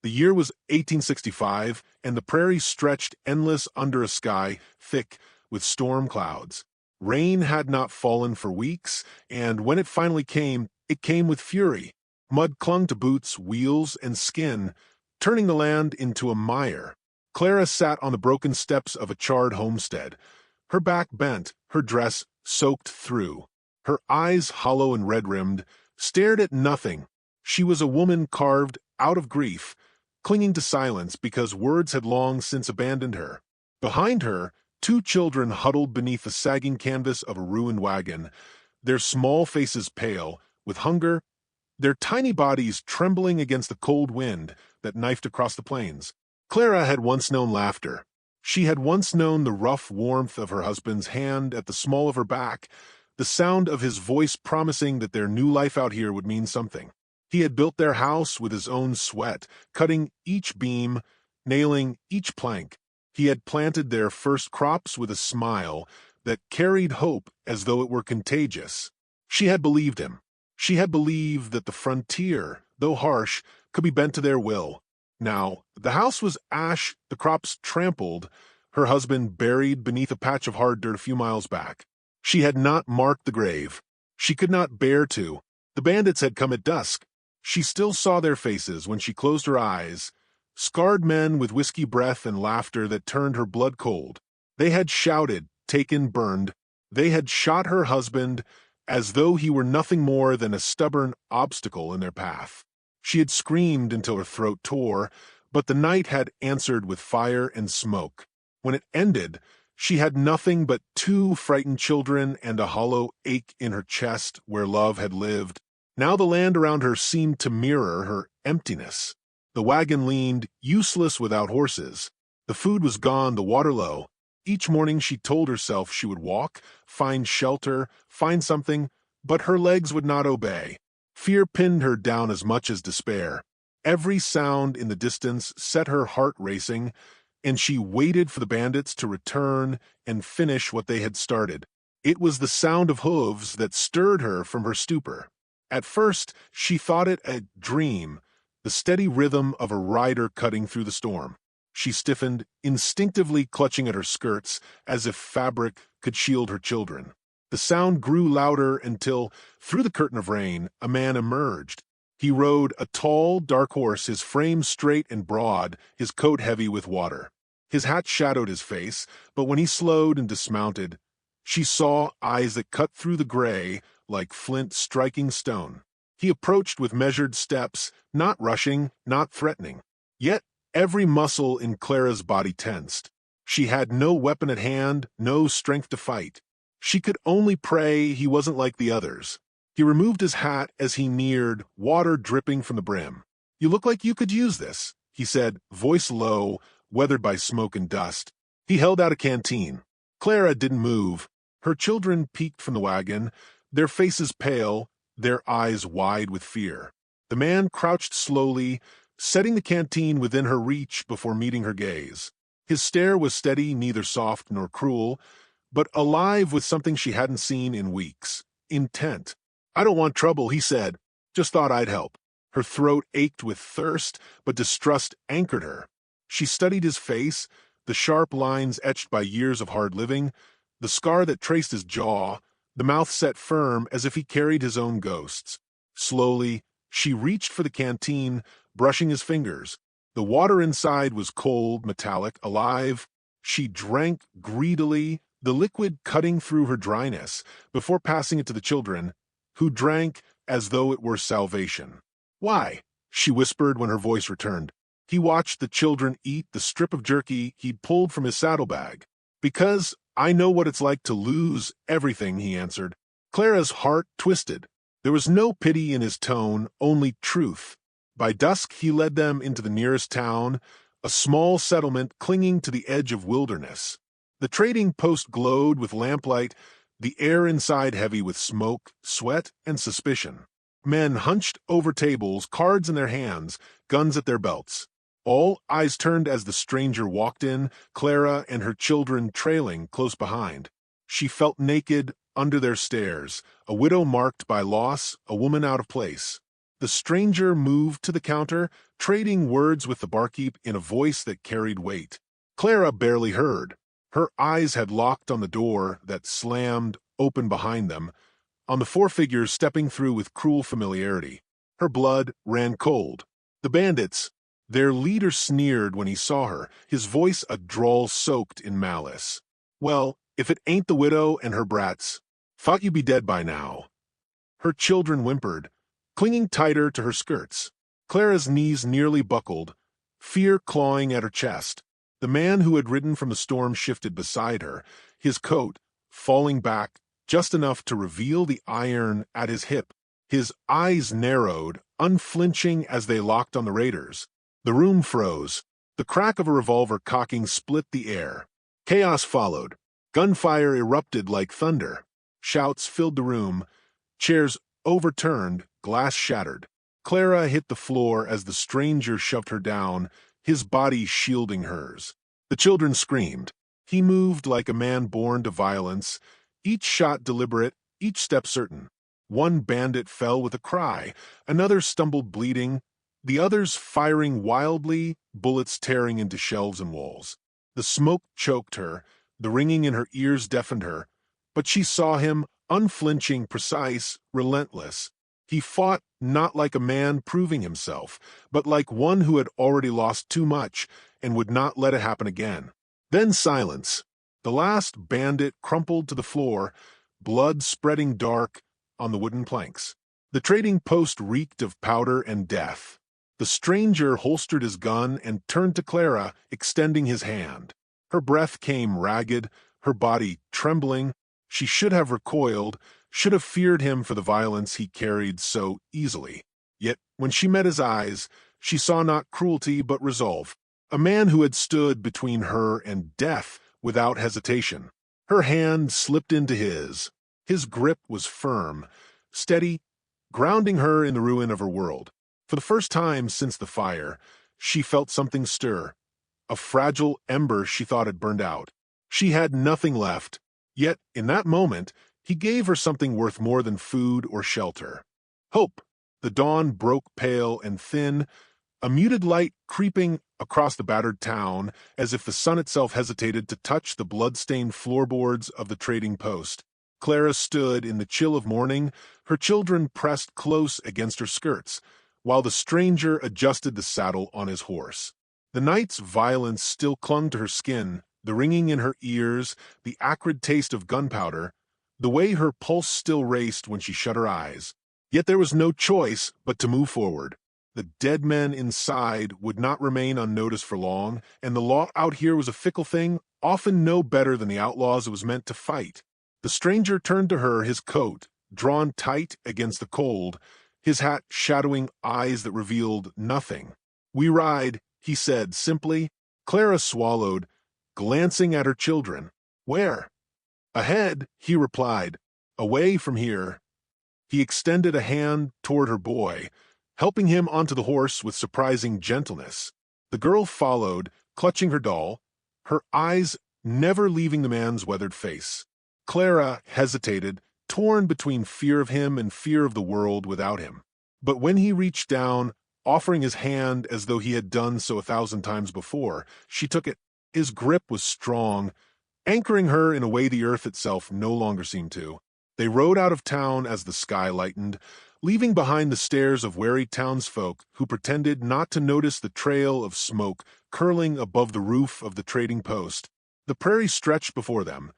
The year was 1865, and the prairie stretched endless under a sky thick with storm clouds. Rain had not fallen for weeks, and when it finally came, it came with fury. Mud clung to boots, wheels, and skin, turning the land into a mire. Clara sat on the broken steps of a charred homestead, her back bent, her dress soaked through. Her eyes, hollow and red-rimmed, stared at nothing. She was a woman carved out of grief, clinging to silence because words had long since abandoned her. Behind her, two children huddled beneath the sagging canvas of a ruined wagon, their small faces pale with hunger, their tiny bodies trembling against the cold wind that knifed across the plains. Clara had once known laughter. She had once known the rough warmth of her husband's hand at the small of her back, the sound of his voice promising that their new life out here would mean something. He had built their house with his own sweat, cutting each beam, nailing each plank. He had planted their first crops with a smile that carried hope as though it were contagious. She had believed him. She had believed that the frontier, though harsh, could be bent to their will. Now, the house was ash, the crops trampled, her husband buried beneath a patch of hard dirt a few miles back. She had not marked the grave. She could not bear to. The bandits had come at dusk. She still saw their faces when she closed her eyes, scarred men with whiskey breath and laughter that turned her blood cold. They had shouted, taken, burned. They had shot her husband as though he were nothing more than a stubborn obstacle in their path. She had screamed until her throat tore, but the night had answered with fire and smoke. When it ended, she had nothing but two frightened children and a hollow ache in her chest where love had lived. Now the land around her seemed to mirror her emptiness. The wagon leaned, useless without horses. The food was gone, the water low. Each morning she told herself she would walk, find shelter, find something, but her legs would not obey. Fear pinned her down as much as despair. Every sound in the distance set her heart racing, and she waited for the bandits to return and finish what they had started. It was the sound of hooves that stirred her from her stupor. At first, she thought it a dream, the steady rhythm of a rider cutting through the storm. She stiffened, instinctively clutching at her skirts, as if fabric could shield her children. The sound grew louder until, through the curtain of rain, a man emerged. He rode a tall, dark horse, his frame straight and broad, his coat heavy with water. His hat shadowed his face, but when he slowed and dismounted, she saw eyes that cut through the gray like flint striking stone. He approached with measured steps, not rushing, not threatening. Yet every muscle in Clara's body tensed. She had no weapon at hand, no strength to fight. She could only pray he wasn't like the others. He removed his hat as he neared, water dripping from the brim. "You look like you could use this," he said, voice low, weathered by smoke and dust. He held out a canteen. Clara didn't move. Her children peeked from the wagon, their faces pale, their eyes wide with fear. The man crouched slowly, setting the canteen within her reach before meeting her gaze. His stare was steady, neither soft nor cruel, but alive with something she hadn't seen in weeks. Intent. "I don't want trouble," he said. "Just thought I'd help." Her throat ached with thirst, but distrust anchored her. She studied his face, the sharp lines etched by years of hard living, the scar that traced his jaw, the mouth set firm as if he carried his own ghosts. Slowly, she reached for the canteen, brushing his fingers. The water inside was cold, metallic, alive. She drank greedily, the liquid cutting through her dryness, before passing it to the children, who drank as though it were salvation. "Why?" she whispered when her voice returned. He watched the children eat the strip of jerky he'd pulled from his saddlebag. "Because I know what it's like to lose everything," he answered. Clara's heart twisted. There was no pity in his tone, only truth. By dusk he led them into the nearest town, a small settlement clinging to the edge of wilderness. The trading post glowed with lamplight, the air inside heavy with smoke, sweat, and suspicion. Men hunched over tables, cards in their hands, guns at their belts. All eyes turned as the stranger walked in, Clara and her children trailing close behind. She felt naked under their stares, a widow marked by loss, a woman out of place. The stranger moved to the counter, trading words with the barkeep in a voice that carried weight. Clara barely heard. Her eyes had locked on the door that slammed open behind them, on the four figures stepping through with cruel familiarity. Her blood ran cold. The bandits. Their leader sneered when he saw her, his voice a drawl soaked in malice. Well, if it ain't the widow and her brats. Thought you'd be dead by now. Her children whimpered, clinging tighter to her skirts. Clara's knees nearly buckled, fear clawing at her chest. The man who had ridden from the storm shifted beside her, his coat falling back just enough to reveal the iron at his hip. His eyes narrowed, unflinching as they locked on the raiders. The room froze. The crack of a revolver cocking split the air. Chaos followed. Gunfire erupted like thunder. Shouts filled the room. Chairs overturned, glass shattered. Clara hit the floor as the stranger shoved her down, his body shielding hers. The children screamed. He moved like a man born to violence, each shot deliberate, each step certain. One bandit fell with a cry, another stumbled bleeding, the others firing wildly, bullets tearing into shelves and walls. The smoke choked her, the ringing in her ears deafened her, but she saw him, unflinching, precise, relentless. He fought not like a man proving himself, but like one who had already lost too much and would not let it happen again. Then silence. The last bandit crumpled to the floor, blood spreading dark on the wooden planks. The trading post reeked of powder and death. The stranger holstered his gun and turned to Clara, extending his hand. Her breath came ragged, her body trembling. She should have recoiled, should have feared him for the violence he carried so easily. Yet, when she met his eyes, she saw not cruelty but resolve. A man who had stood between her and death without hesitation. Her hand slipped into his. His grip was firm, steady, grounding her in the ruin of her world. For the first time since the fire, she felt something stir. A fragile ember she thought had burned out. She had nothing left. Yet, in that moment, he gave her something worth more than food or shelter. Hope. The dawn broke pale and thin, a muted light creeping across the battered town as if the sun itself hesitated to touch the blood-stained floorboards of the trading post. Clara stood in the chill of morning, her children pressed close against her skirts, while the stranger adjusted the saddle on his horse. The night's violence still clung to her skin, the ringing in her ears, the acrid taste of gunpowder, the way her pulse still raced when she shut her eyes. Yet there was no choice but to move forward. The dead men inside would not remain unnoticed for long, and the law out here was a fickle thing, often no better than the outlaws it was meant to fight. The stranger turned to her, his coat drawn tight against the cold, his hat shadowing eyes that revealed nothing. "We ride," he said simply. Clara swallowed, glancing at her children. "Where?" "Ahead," he replied. "Away from here." He extended a hand toward her boy, helping him onto the horse with surprising gentleness. The girl followed, clutching her doll, her eyes never leaving the man's weathered face. Clara hesitated, torn between fear of him and fear of the world without him. But when he reached down, offering his hand as though he had done so 1,000 times before, she took it. His grip was strong, anchoring her in a way the earth itself no longer seemed to. They rode out of town as the sky lightened, leaving behind the stares of wary townsfolk who pretended not to notice the trail of smoke curling above the roof of the trading post. The prairie stretched before them,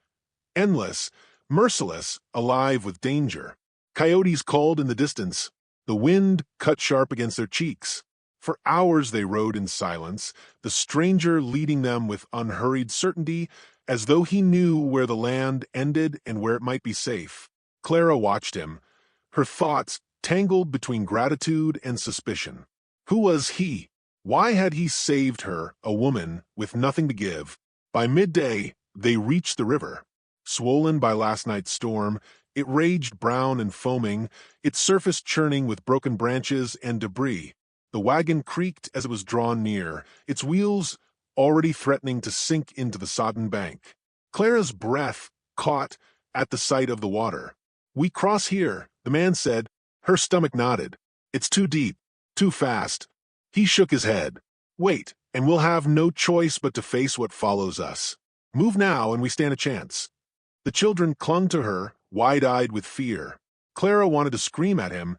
endless, merciless, alive with danger. Coyotes called in the distance. The wind cut sharp against their cheeks. For hours they rode in silence, the stranger leading them with unhurried certainty, as though he knew where the land ended and where it might be safe. Clara watched him, her thoughts tangled between gratitude and suspicion. Who was he? Why had he saved her, a woman, with nothing to give? By midday, they reached the river. Swollen by last night's storm, it raged brown and foaming, its surface churning with broken branches and debris. The wagon creaked as it was drawn near, its wheels already threatening to sink into the sodden bank. Clara's breath caught at the sight of the water. "We cross here," the man said. Her stomach nodded. It's too deep, too fast. He shook his head. Wait, and we'll have no choice but to face what follows us. Move now and we stand a chance. The children clung to her, wide-eyed with fear. Clara wanted to scream at him,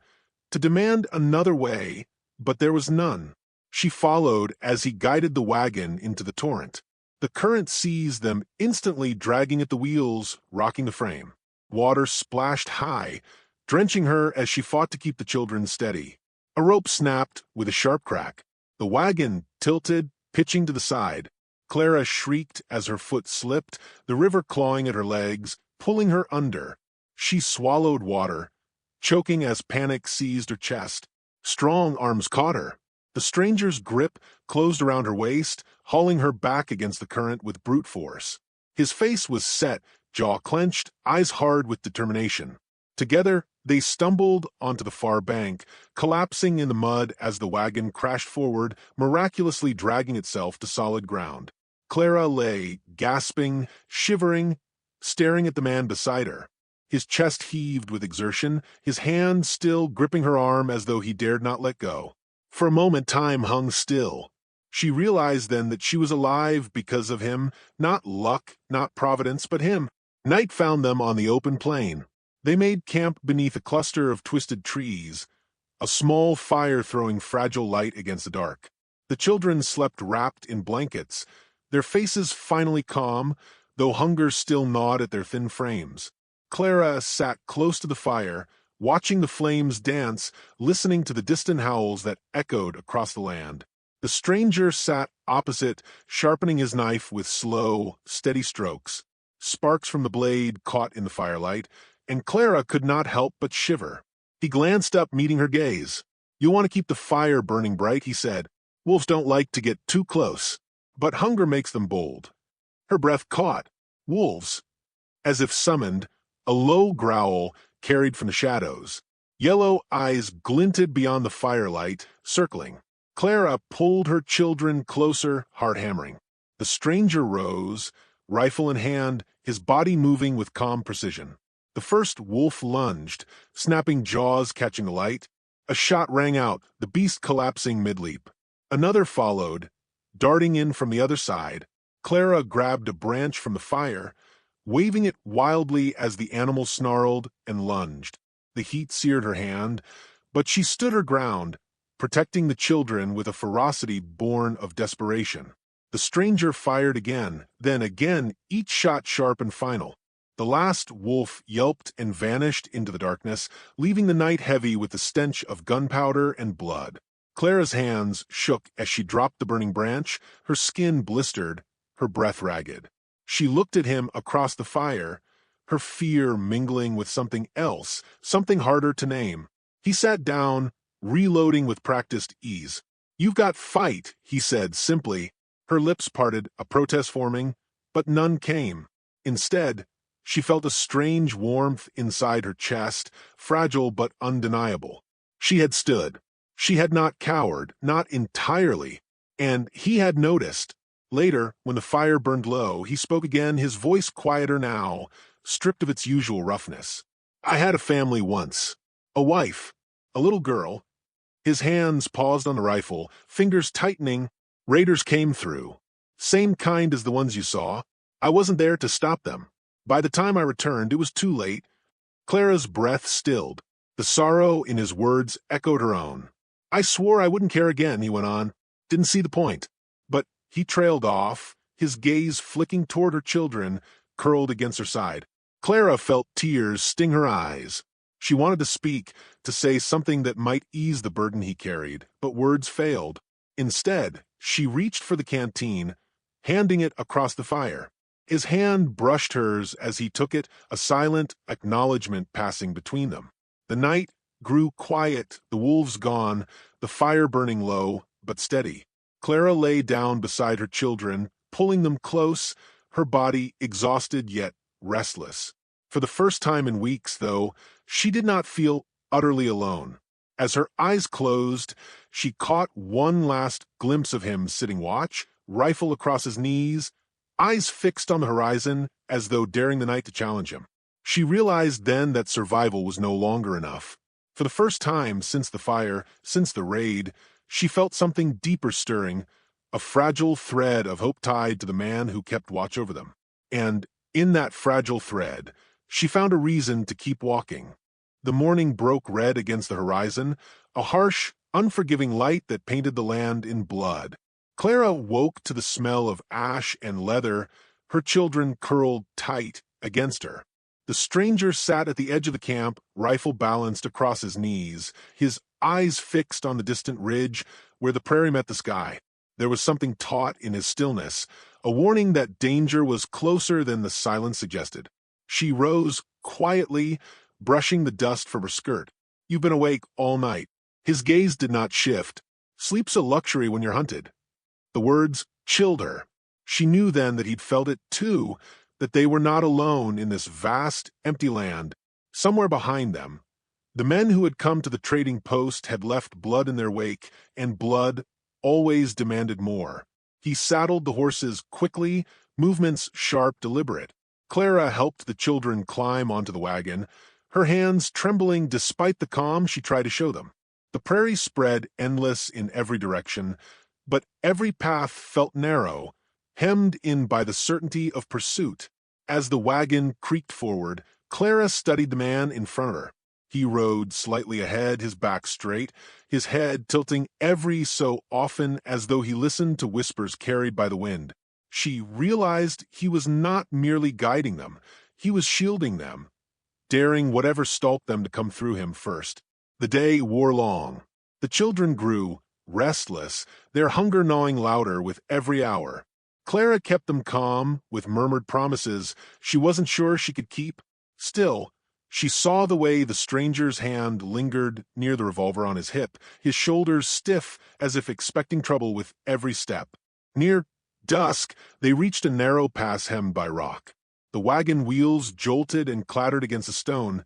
to demand another way, but there was none. She followed as he guided the wagon into the torrent. The current seized them, instantly dragging at the wheels, rocking the frame. Water splashed high, drenching her as she fought to keep the children steady. A rope snapped with a sharp crack. The wagon tilted, pitching to the side. Clara shrieked as her foot slipped, the river clawing at her legs, pulling her under. She swallowed water, choking as panic seized her chest. Strong arms caught her. The stranger's grip closed around her waist, hauling her back against the current with brute force. His face was set, jaw clenched, eyes hard with determination. Together, they stumbled onto the far bank, collapsing in the mud as the wagon crashed forward, miraculously dragging itself to solid ground. Clara lay, gasping, shivering, staring at the man beside her. His chest heaved with exertion, his hand still gripping her arm as though he dared not let go. For a moment time hung still. She realized then that she was alive because of him, not luck, not providence, but him. Night found them on the open plain. They made camp beneath a cluster of twisted trees, a small fire throwing fragile light against the dark. The children slept wrapped in blankets, their faces finally calm, though hunger still gnawed at their thin frames. Clara sat close to the fire, watching the flames dance, listening to the distant howls that echoed across the land. The stranger sat opposite, sharpening his knife with slow, steady strokes. Sparks from the blade caught in the firelight, and Clara could not help but shiver. He glanced up, meeting her gaze. "You want to keep the fire burning bright," he said. "Wolves don't like to get too close, but hunger makes them bold." Her breath caught. Wolves. As if summoned, a low growl carried from the shadows. Yellow eyes glinted beyond the firelight, circling. Clara pulled her children closer, heart hammering. The stranger rose, rifle in hand, his body moving with calm precision. The first wolf lunged, snapping jaws catching the light. A shot rang out, the beast collapsing mid-leap. Another followed, darting in from the other side. Clara grabbed a branch from the fire, waving it wildly as the animal snarled and lunged. The heat seared her hand, but she stood her ground, protecting the children with a ferocity born of desperation. The stranger fired again, then again, each shot sharp and final. The last wolf yelped and vanished into the darkness, leaving the night heavy with the stench of gunpowder and blood. Clara's hands shook as she dropped the burning branch, her skin blistered, her breath ragged. She looked at him across the fire, her fear mingling with something else, something harder to name. He sat down, reloading with practiced ease. "You've got fight," he said simply. Her lips parted, a protest forming, but none came. Instead, she felt a strange warmth inside her chest, fragile but undeniable. She had stood. She had not cowered, not entirely, and he had noticed. Later, when the fire burned low, he spoke again, his voice quieter now, stripped of its usual roughness. "I had a family once. A wife. A little girl." His hands paused on the rifle, fingers tightening. "Raiders came through. Same kind as the ones you saw. I wasn't there to stop them. By the time I returned, it was too late." Clara's breath stilled. The sorrow in his words echoed her own. "I swore I wouldn't care again," he went on. "Didn't see the point." But he trailed off, his gaze flicking toward her children, curled against her side. Clara felt tears sting her eyes. She wanted to speak, to say something that might ease the burden he carried, but words failed. Instead, she reached for the canteen, handing it across the fire. His hand brushed hers as he took it, a silent acknowledgement passing between them. The night grew quiet, the wolves gone, the fire burning low, but steady. Clara lay down beside her children, pulling them close, her body exhausted yet restless. For the first time in weeks, though, she did not feel utterly alone. As her eyes closed, she caught one last glimpse of him sitting watch, rifle across his knees, eyes fixed on the horizon as though daring the night to challenge him. She realized then that survival was no longer enough. For the first time since the fire, since the raid, she felt something deeper stirring, a fragile thread of hope tied to the man who kept watch over them. And in that fragile thread, she found a reason to keep walking. The morning broke red against the horizon, a harsh, unforgiving light that painted the land in blood. Clara woke to the smell of ash and leather, her children curled tight against her. The stranger sat at the edge of the camp, rifle balanced across his knees, his eyes fixed on the distant ridge where the prairie met the sky. There was something taut in his stillness, a warning that danger was closer than the silence suggested. She rose quietly, brushing the dust from her skirt. "You've been awake all night." His gaze did not shift. "Sleep's a luxury when you're hunted." The words chilled her. She knew then that he'd felt it too, that they were not alone in this vast, empty land. Somewhere behind them, the men who had come to the trading post had left blood in their wake, and blood always demanded more. He saddled the horses quickly, movements sharp, deliberate. Clara helped the children climb onto the wagon, her hands trembling despite the calm she tried to show them. The prairie spread endless in every direction, but every path felt narrow, hemmed in by the certainty of pursuit. As the wagon creaked forward, Clara studied the man in front of her. He rode slightly ahead, his back straight, his head tilting every so often as though he listened to whispers carried by the wind. She realized he was not merely guiding them, he was shielding them, daring whatever stalked them to come through him first. The day wore long. The children grew restless, their hunger gnawing louder with every hour. Clara kept them calm with murmured promises she wasn't sure she could keep. Still, she saw the way the stranger's hand lingered near the revolver on his hip, his shoulders stiff as if expecting trouble with every step. Near dusk, they reached a narrow pass hemmed by rock. The wagon wheels jolted and clattered against a stone,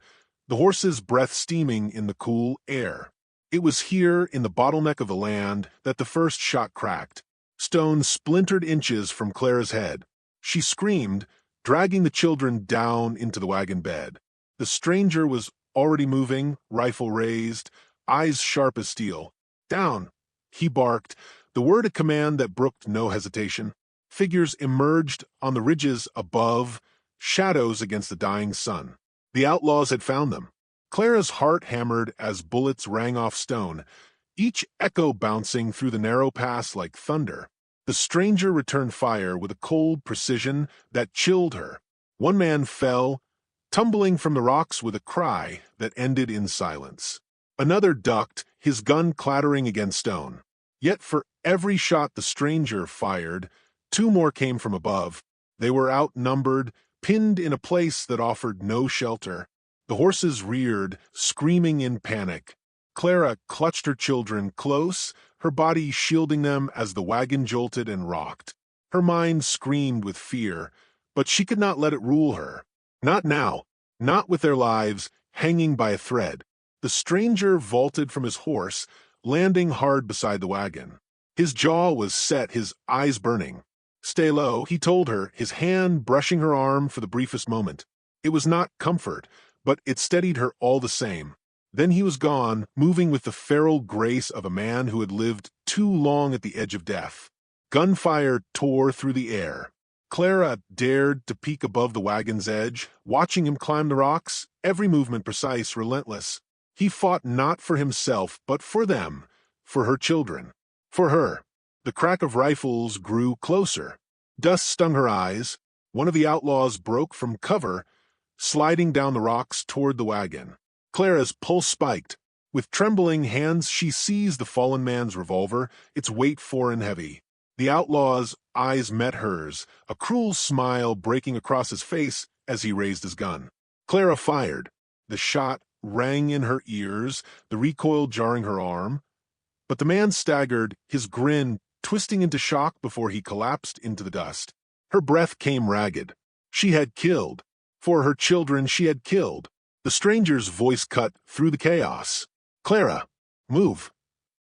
the horses' breath steaming in the cool air. It was here, in the bottleneck of the land, that the first shot cracked. Stone splintered inches from Clara's head. She screamed, dragging the children down into the wagon bed. The stranger was already moving, rifle raised, eyes sharp as steel. "Down!" he barked, the word a command that brooked no hesitation. Figures emerged on the ridges above, shadows against the dying sun. The outlaws had found them. Clara's heart hammered as bullets rang off stone, each echo bouncing through the narrow pass like thunder. The stranger returned fire with a cold precision that chilled her. One man fell, tumbling from the rocks with a cry that ended in silence. Another ducked, his gun clattering against stone. Yet for every shot the stranger fired, two more came from above. They were outnumbered, pinned in a place that offered no shelter. The horses reared, screaming in panic. Clara clutched her children close, her body shielding them as the wagon jolted and rocked. Her mind screamed with fear, but she could not let it rule her. Not now, not with their lives hanging by a thread. The stranger vaulted from his horse, landing hard beside the wagon. His jaw was set, his eyes burning. "Stay low," he told her, his hand brushing her arm for the briefest moment. It was not comfort, but it steadied her all the same. Then he was gone, moving with the feral grace of a man who had lived too long at the edge of death. Gunfire tore through the air. Clara dared to peek above the wagon's edge, watching him climb the rocks, every movement precise, relentless. He fought not for himself, but for them, for her children, for her. The crack of rifles grew closer. Dust stung her eyes. One of the outlaws broke from cover, sliding down the rocks toward the wagon. Clara's pulse spiked. With trembling hands, she seized the fallen man's revolver, its weight foreign heavy. The outlaw's eyes met hers, a cruel smile breaking across his face as he raised his gun. Clara fired. The shot rang in her ears, the recoil jarring her arm. But the man staggered, his grin twisting into shock before he collapsed into the dust. Her breath came ragged. She had killed. For her children she had killed. The stranger's voice cut through the chaos. "Clara, move."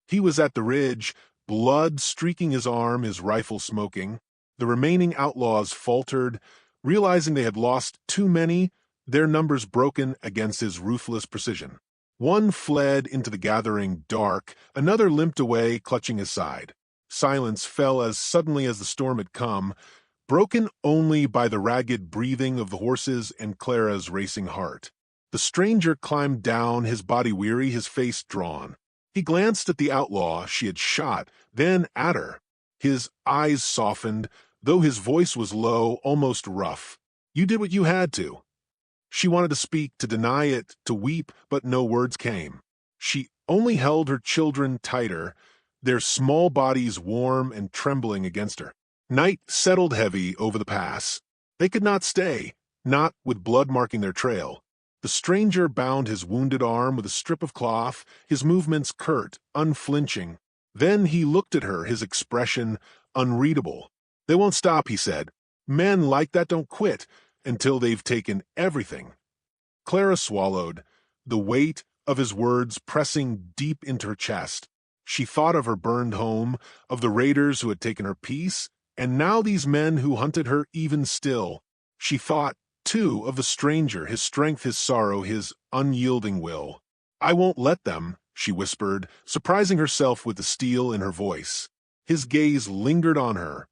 He was at the ridge, blood streaking his arm, his rifle smoking. The remaining outlaws faltered, realizing they had lost too many, their numbers broken against his ruthless precision. One fled into the gathering dark, another limped away, clutching his side. Silence fell as suddenly as the storm had come, broken only by the ragged breathing of the horses and Clara's racing heart. The stranger climbed down, his body weary, his face drawn. He glanced at the outlaw she had shot, then at her. His eyes softened, though his voice was low, almost rough. "You did what you had to." She wanted to speak, to deny it, to weep, but no words came. She only held her children tighter, their small bodies warm and trembling against her. Night settled heavy over the pass. They could not stay, not with blood marking their trail. The stranger bound his wounded arm with a strip of cloth, his movements curt, unflinching. Then he looked at her, his expression unreadable. "They won't stop," he said. "Men like that don't quit until they've taken everything." Clara swallowed, the weight of his words pressing deep into her chest. She thought of her burned home, of the raiders who had taken her peace, and now these men who hunted her even still. She thought, too, of the stranger, his strength, his sorrow, his unyielding will. "I won't let them," she whispered, surprising herself with the steel in her voice. His gaze lingered on her,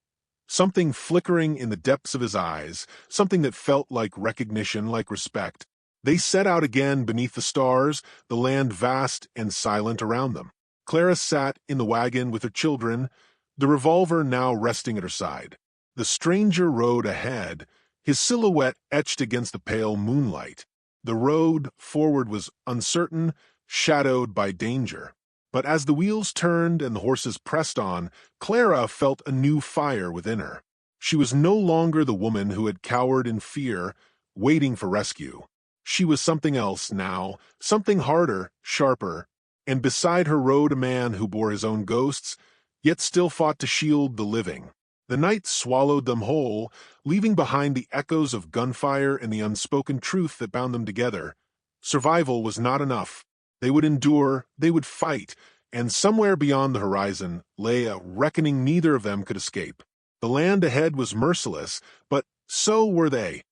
something flickering in the depths of his eyes, something that felt like recognition, like respect. They set out again beneath the stars, the land vast and silent around them. Clara sat in the wagon with her children, the revolver now resting at her side. The stranger rode ahead, his silhouette etched against the pale moonlight. The road forward was uncertain, shadowed by danger. But as the wheels turned and the horses pressed on, Clara felt a new fire within her. She was no longer the woman who had cowered in fear, waiting for rescue. She was something else now, something harder, sharper, and beside her rode a man who bore his own ghosts, yet still fought to shield the living. The night swallowed them whole, leaving behind the echoes of gunfire and the unspoken truth that bound them together. Survival was not enough. They would endure, they would fight, and somewhere beyond the horizon lay a reckoning neither of them could escape. The land ahead was merciless, but so were they.